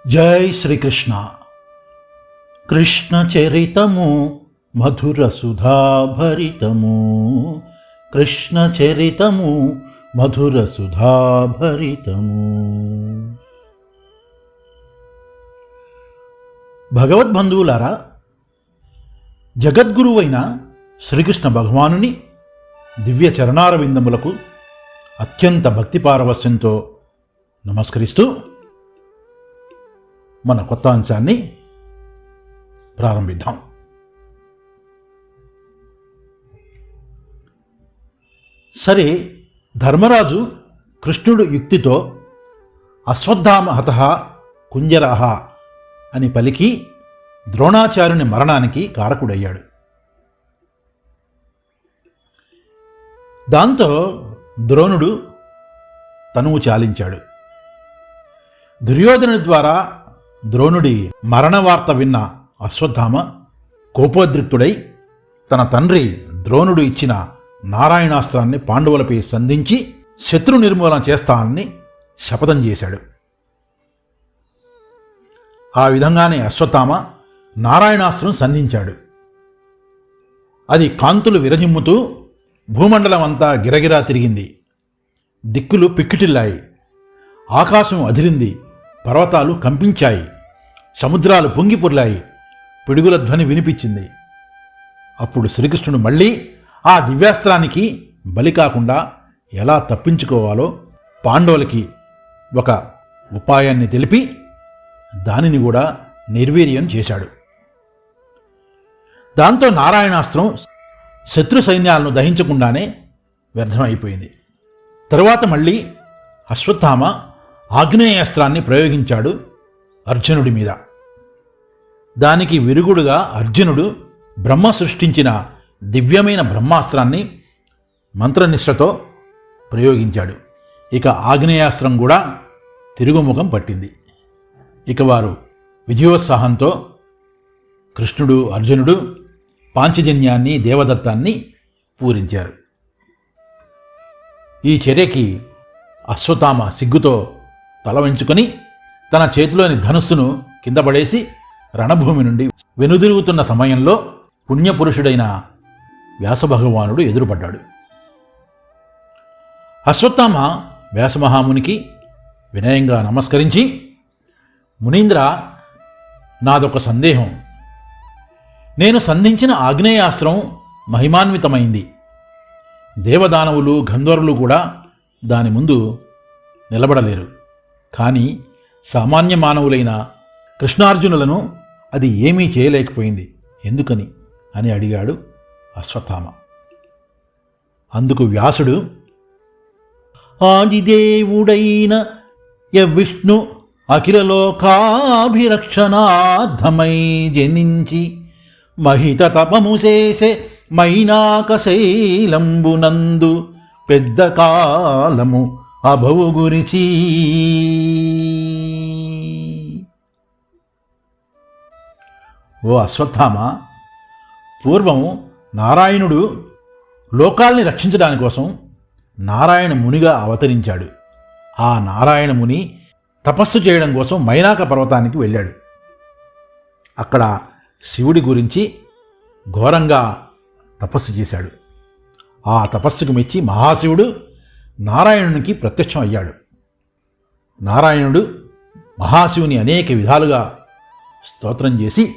జై శ్రీకృష్ణ. కృష్ణ చరితము మధుర సుధాభరితము, కృష్ణ చరితము మధుర సుధాభరితము. భగవద్బంధువులారా, జగద్గురువైన శ్రీకృష్ణ భగవానుని దివ్య చరణారవిందములకు అత్యంత భక్తి పారవస్యంతో నమస్కరిస్తూ మన కొత్త అంశాన్ని ప్రారంభిద్దాం. సరే, ధర్మరాజు కృష్ణుడు యుక్తితో అశ్వత్థామ హతః కుంజరః అని పలికి ద్రోణాచార్యుని మరణానికి కారకుడయ్యాడు. దాంతో ద్రోణుడు తనువు చాలించాడు. దుర్యోధను ద్వారా ద్రోణుడి మరణ వార్త విన్న అశ్వత్థామ కోపోద్రిక్తుడై తన తండ్రి ద్రోణుడు ఇచ్చిన నారాయణాస్త్రాన్ని పాండవులపై సంధించి శత్రు నిర్మూలన చేస్తానని శపథం చేశాడు. ఆ విధంగానే అశ్వత్థామ నారాయణాస్త్రం సంధించాడు. అది కాంతులు విరజిమ్ముతూ భూమండలం అంతా గిరగిరా తిరిగింది. దిక్కులు పిక్కిటిల్లాయి. ఆకాశం అదిరింది. పర్వతాలు కంపించాయి. సముద్రాలు పొంగిపొర్లాయి. పిడుగుల ధ్వని వినిపించింది. అప్పుడు శ్రీకృష్ణుడు మళ్ళీ ఆ దివ్యాస్త్రానికి బలి కాకుండా ఎలా తప్పించుకోవాలో పాండవులకి ఒక ఉపాయాన్ని తెలిపి దానిని కూడా నిర్వీర్యం చేశాడు. దాంతో నారాయణాస్త్రం శత్రు సైన్యాలను దహించకుండానే వ్యర్థమైపోయింది. తరువాత మళ్ళీ అశ్వత్థామ ఆగ్నేయాస్త్రాన్ని ప్రయోగించాడు అర్జునుడి మీద. దానికి విరుగుడుగా అర్జునుడు బ్రహ్మ సృష్టించిన దివ్యమైన బ్రహ్మాస్త్రాన్ని మంత్రనిష్టతో ప్రయోగించాడు. ఇక ఆగ్నేయాస్త్రం కూడా తిరుగుముఖం పట్టింది. ఇక వారు విజయోత్సాహంతో కృష్ణుడు, అర్జునుడు పాంచజన్యాన్ని, దేవదత్తాన్ని పూరించారు. ఈ చర్యకి అశ్వత్థామ సిగ్గుతో తల వంచుకొని తన చేతిలోని ధనుస్సును కింద పడేసి రణభూమి నుండి వెనుదిరుగుతున్న సమయంలో పుణ్యపురుషుడైన వ్యాసభగవానుడు ఎదురుపడ్డాడు. అశ్వత్థామ వ్యాసమహామునికి వినయంగా నమస్కరించి, మునీంద్ర, నాదొక సందేహం. నేను సంధించిన ఆగ్నేయాస్త్రం మహిమాన్వితమైంది. దేవదానవులు, గంధర్వులు కూడా దాని ముందు నిలబడలేరు. కానీ సామాన్య మానవులైన కృష్ణార్జునులను అది ఏమీ చేయలేకపోయింది. ఎందుకని అని అడిగాడు అశ్వత్థామ. అందుకు వ్యాసుడు, ఆదిదేవుడైన విష్ణు అఖిలలోకాభిరక్షణార్థమై జనించి మహిత తపము చేసే మైనాకశైలంబునందు పెద్ద కాలము అభవు గురిచి. ఓ అశ్వత్థామ, పూర్వం నారాయణుడు లోకాల్ని రక్షించడాని కోసం నారాయణ మునిగా అవతరించాడు. ఆ నారాయణ ముని తపస్సు చేయడం కోసం మైనాక పర్వతానికి వెళ్ళాడు. అక్కడ శివుడి గురించి ఘోరంగా తపస్సు చేశాడు. ఆ తపస్సుకు మెచ్చి మహాశివుడు నారాయణునికి ప్రత్యక్షం అయ్యాడు. నారాయణుడు మహాశివుని అనేక విధాలుగా స్తోత్రం చేసి,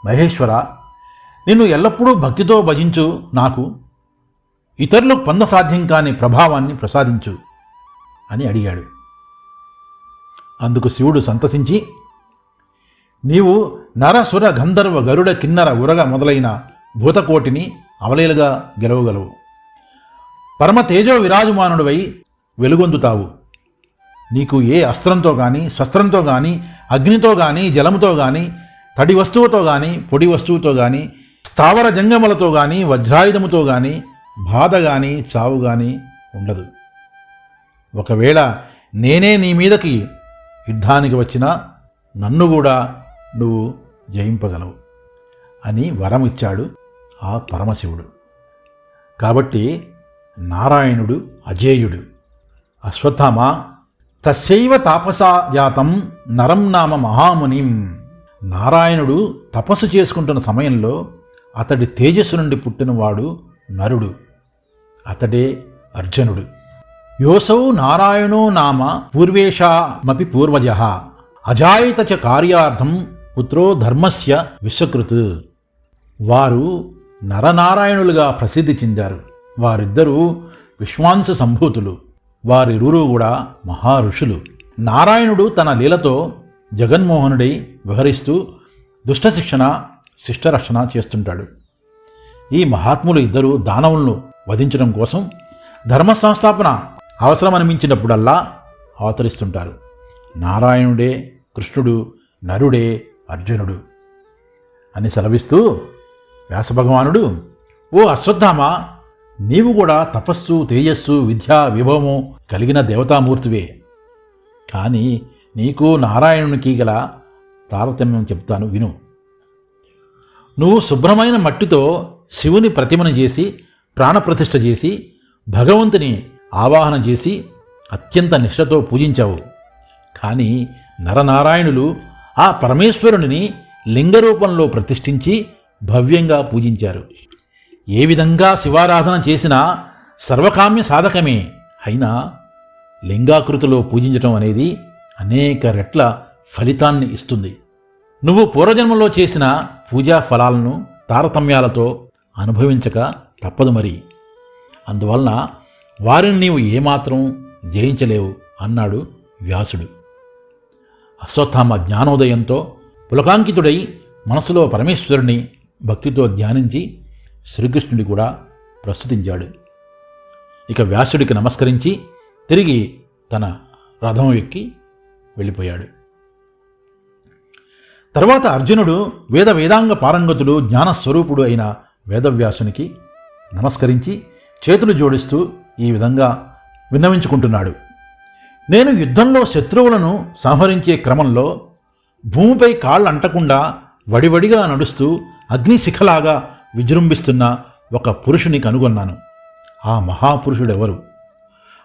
మహేశ్వర, నిన్ను ఎల్లప్పుడూ భక్తితో భజించు, నాకు ఇతరులకు పొందసాధ్యం కాని ప్రభావాన్ని ప్రసాదించు అని అడిగాడు. అందుకు శివుడు సంతసించి, నీవు నరసుర గంధర్వ గరుడ కిన్నర ఉరగ మొదలైన భూతకోటిని అవలేలుగా గెలవగలవు. పరమ తేజో విరాజమానుడివై వెలుగొందుతావు. నీకు ఏ అస్త్రంతో కానీ, శస్త్రంతో కానీ, అగ్నితో కానీ, జలముతో కానీ, తడి వస్తువుతో కానీ, పొడి వస్తువుతో కానీ, స్థావర జంగములతో కానీ, వజ్రాయుధముతో కానీ బాధ కానీ, చావు కానీ ఉండదు. ఒకవేళ నేనే నీ మీదకి యుద్ధానికి వచ్చినా నన్ను కూడా నువ్వు జయింపగలవు అని వరం ఇచ్చాడు ఆ పరమశివుడు. కాబట్టి నారాయణుడు అజేయుడు. అశ్వత్థామ, తస్యైవ తాపసా జాతం నరం నామ మహామునిం. నారాయణుడు తపస్సు చేసుకుంటున్న సమయంలో అతడి తేజస్సు నుండి పుట్టినవాడు నరుడు, అతడే అర్జునుడు. యోసౌ నారాయణో నామ పూర్వేషామపి పూర్వజః అజాయత చ కార్యార్థం పుత్రో ధర్మస్య విశ్వకృత్. వారు నరనారాయణులుగా ప్రసిద్ధి చెందారు. వారిద్దరూ విశ్వాంశ సంభూతులు. వారిరువురు కూడా మహారుషులు. నారాయణుడు తన లీలతో జగన్మోహనుడై వ్యవహరిస్తూ దుష్టశిక్షణ శిష్టరక్షణ చేస్తుంటాడు. ఈ మహాత్ములు ఇద్దరు దానవులను వధించడం కోసం ధర్మ సంస్థాపన అవసరమనిపించినప్పుడల్లా అవతరిస్తుంటారు. నారాయణుడే కృష్ణుడు, నరుడే అర్జునుడు అని సెలవిస్తూ వ్యాసభగవానుడు, ఓ అశ్వత్థామ, నీవు కూడా తపస్సు, తేజస్సు, విద్యా విభవము కలిగిన దేవతామూర్తివే. కానీ నీకు నారాయణునికి గల తారతమ్యం చెప్తాను విను. నువ్వు శుభ్రమైన మట్టితో శివుని ప్రతిమను చేసి ప్రాణప్రతిష్ఠ చేసి భగవంతుని ఆవాహన చేసి అత్యంత నిష్ఠతో పూజించావు. కానీ నరనారాయణులు ఆ పరమేశ్వరుని లింగరూపంలో ప్రతిష్ఠించి భవ్యంగా పూజించారు. ఏ విధంగా శివారాధన చేసినా సర్వకామ్య సాధకమే. అయినా లింగాకృతిలో పూజించటం అనేది అనేక రెట్ల ఫలితాన్ని ఇస్తుంది. నువ్వు పూర్వజన్మలో చేసిన పూజా ఫలాలను తారతమ్యాలతో అనుభవించక తప్పదు మరి. అందువలన వారిని నీవు ఏమాత్రం జయించలేవు అన్నాడు వ్యాసుడు. అశ్వత్థామ జ్ఞానోదయంతో పులకాంకితుడై మనసులో పరమేశ్వరుని భక్తితో ధ్యానించి శ్రీకృష్ణుడి కూడా ప్రస్తుతించాడు. ఇక వ్యాసుడికి నమస్కరించి తిరిగి తన రథం ఎక్కి వెళ్ళిపోయాడు. తర్వాత అర్జునుడు వేదాంగ పారంగతుడు జ్ఞానస్వరూపుడు అయిన వేదవ్యాసునికి నమస్కరించి చేతులు జోడిస్తూ ఈ విధంగా విన్నవించుకుంటున్నాడు. నేను యుద్ధంలో శత్రువులను సంహరించే క్రమంలో భూమిపై కాళ్ళు అంటకుండా వడివడిగా నడుస్తూ అగ్నిశిఖలాగా విజృంభిస్తున్న ఒక పురుషుని కనుగొన్నాను. ఆ మహాపురుషుడెవరు?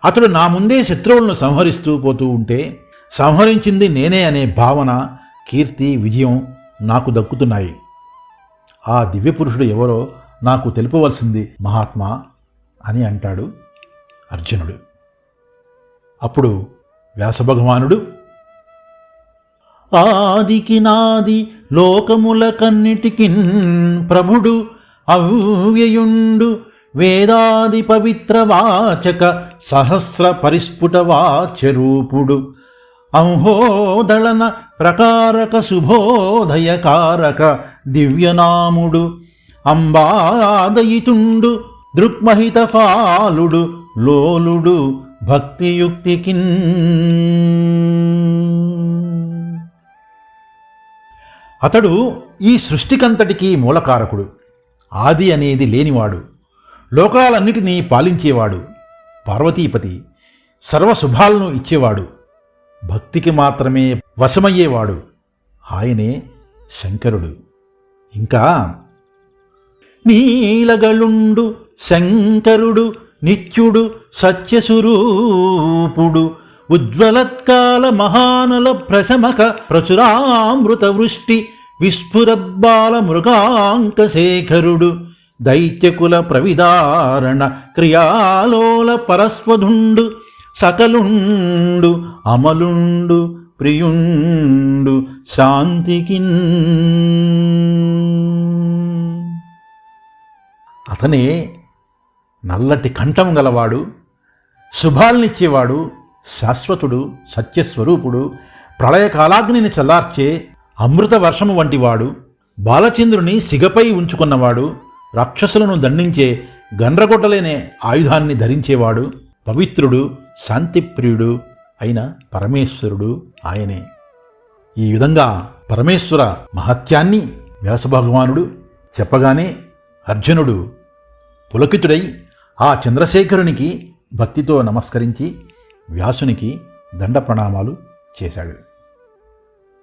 అతడు నా ముందే శత్రువులను సంహరిస్తూ పోతూ ఉంటే సంహరించింది నేనే అనే భావన, కీర్తి, విజయం నాకు దక్కుతున్నాయి. ఆ దివ్యపురుషుడు ఎవరో నాకు తెలుపవలసింది మహాత్మా అని అంటాడు అర్జునుడు. అప్పుడు వ్యాసభగవానుడు, ఆదికి నాది లోకముల కన్నిటికిన్ ప్రభుడు అవ్యయుండు వేదాది పవిత్ర వాచక సహస్ర పరిస్ఫుట వాచ్యరూపుడు అంహోదళన ప్రకారక శుభోదయకారక దివ్యనాముడు అంబాదయితుండు దృక్మహిత ఫాలుడు లోలుడు భక్తియుక్తికిన్. అతడు ఈ సృష్టికంతటికీ మూలకారకుడు. ఆది అనేది లేనివాడు, లోకాలన్నిటినీ పాలించేవాడు, పార్వతీపతి, సర్వశుభాలను ఇచ్చేవాడు, భక్తికి మాత్రమే వశమయ్యేవాడు. ఆయనే శంకరుడు. ఇంకా నీలగళుండు శంకరుడు నిత్యుడు సత్యస్వరూపుడు ఉజ్వలత్కాల మహానల ప్రశమక ప్రచురామృత వృష్టి విస్ఫురద్బాల మృగాంకశేఖరుడు దైత్యకుల ప్రవిదారణ క్రియాలోల పరస్వధుండు సకలుండు అమలుండు ప్రియుండు శాంతికిన్. అతనే నల్లటి కంఠం గలవాడు, శుభాలనిచ్చేవాడు, శాశ్వతుడు, సత్యస్వరూపుడు, ప్రళయకాలాగ్నిని చల్లార్చే అమృత వర్షము వంటివాడు, బాలచంద్రుని సిగపై ఉంచుకున్నవాడు, రాక్షసులను దండించే గండ్రగొట్టలేనే ఆయుధాన్ని ధరించేవాడు, పవిత్రుడు, శాంతిప్రియుడు అయిన పరమేశ్వరుడు ఆయనే. ఈ విధంగా పరమేశ్వర మహత్యాన్ని వ్యాసభగవానుడు చెప్పగానే అర్జునుడు పులకితుడై ఆ చంద్రశేఖరునికి భక్తితో నమస్కరించి వ్యాసునికి దండ ప్రణామాలు చేశాడు.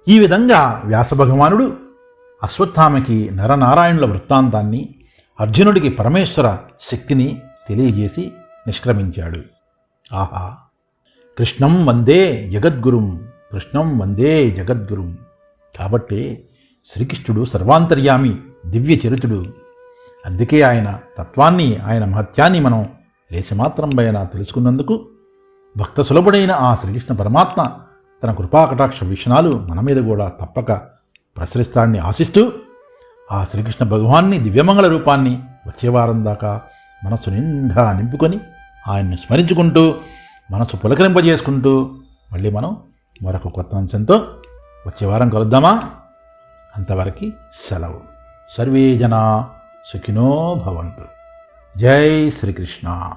ఈ విధంగా వ్యాసభగవానుడు అశ్వత్థామకి నరనారాయణుల వృత్తాంతాన్ని, అర్జునుడికి పరమేశ్వర శక్తిని తెలియజేసి నిష్క్రమించాడు. ఆహా! కృష్ణం వందే జగద్గురుం, కృష్ణం వందే జగద్గురుం. కాబట్టి శ్రీకృష్ణుడు సర్వాంతర్యామి, దివ్య చరితుడు. అందుకే ఆయన తత్వాన్ని, ఆయన మహత్యాన్ని మనం లేశమాత్రం పైన తెలుసుకున్నందుకు భక్త సులభుడైన ఆ శ్రీకృష్ణ పరమాత్మ తన కృపాకటాక్ష వీక్షణాలు మన మీద కూడా తప్పక ప్రసరిస్తాడని ఆశిస్తూ ఆ శ్రీకృష్ణ భగవాన్ని దివ్యమంగళ రూపాన్ని వచ్చేవారం దాకా మనసు నిండా నింపుకొని ఆయన్ను స్మరించుకుంటూ మనసు పులకరింపజేసుకుంటూ మళ్ళీ మనం మరొక కొత్త అంశంతో వచ్చేవారం కలుద్దామా? అంతవరకు సెలవు. సర్వే జనా సుఖినో భవంతు. జై శ్రీకృష్ణ.